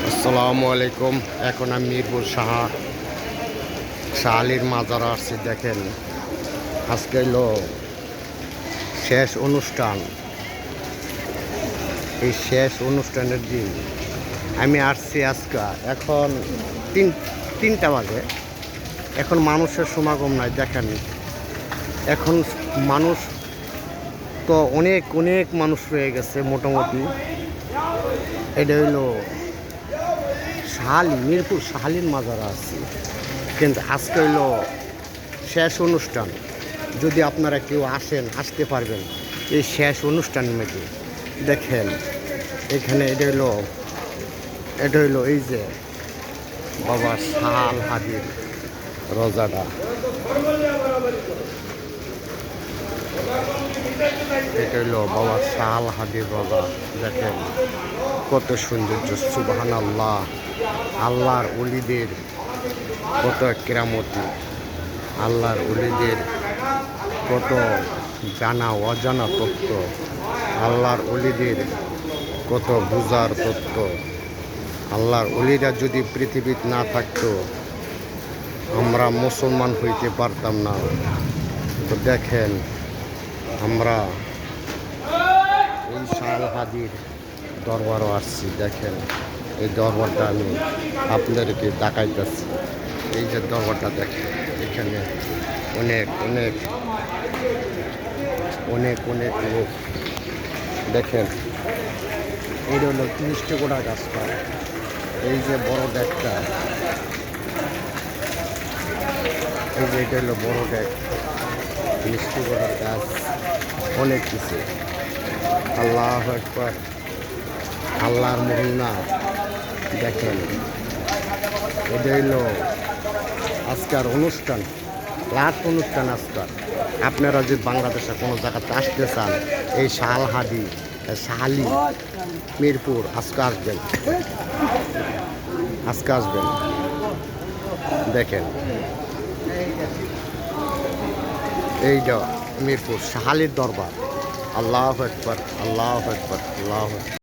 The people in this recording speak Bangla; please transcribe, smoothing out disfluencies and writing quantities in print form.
আসসালামু আলাইকুম। এখন আমি মিরপুর শাহ আলীর মাজার আসছি। দেখেন আজকে হলো শেষ অনুষ্ঠান। এই শেষ অনুষ্ঠানের দিন আমি আসছি আজকে। এখন তিনটা বাজে। এখন মানুষের সমাগম নাই। দেখেন এখন মানুষ তো অনেক অনেক মানুষ রয়ে গেছে মোটামুটি। এটা হইলো মিরপুর শাহালির মাজারে আছি, কিন্তু আজকে হইলো শেষ অনুষ্ঠান। যদি আপনারা কেউ আসতে পারবেন এই শেষ অনুষ্ঠানের মধ্যে। দেখেন এখানে এটা হইলো এই যে বাবা শাহ হাদির রোজাটা। এটা হইলো বাবা শাহ হাদির রোজা। দেখেন কত সৌন্দর্য, সুবহানাল্লাহ। আল্লাহর ওলিদের কত কেরামতি, আল্লাহর ওলিদের কত জানা অজানা তথ্য, আল্লাহর ওলিদের কত বুঝার তথ্য। আল্লাহর ওলিরা যদি পৃথিবীতে না থাকতো আমরা মুসলমান হইতে পারতাম না। তো দেখেন আমরা এই শাহ হাদির দরবারও আসছি। দেখেন এই দরবারটা আমি আপনাদেরকে দেখাইতেছি। এই যে দরবারটা দেখেন, এখানে অনেক অনেক অনেক অনেক লোক। দেখেন এটা হলো 30টি গোড়া গাছটা। এই যে বড় ডেকটা, এই যে এটা হলো বড় ডেক, 30টি গোড়ার গাছ, অনেক কিছু। আল্লাহু আকবার, আল্লাহর মহিমা। দেখেন এটা হইলো আজকের অনুষ্ঠান, লাস্ট অনুষ্ঠান আজকাল। আপনারা যদি বাংলাদেশে কোনো জায়গাতে আসতে চান এই শাহালি মিরপুর আজকে আসবেন, আজকে আসবেন। দেখেন এইটা মিরপুর শাহালির দরবার। আল্লাহু আকবার, আল্লাহু আকবার, আল্লাহু আকবার।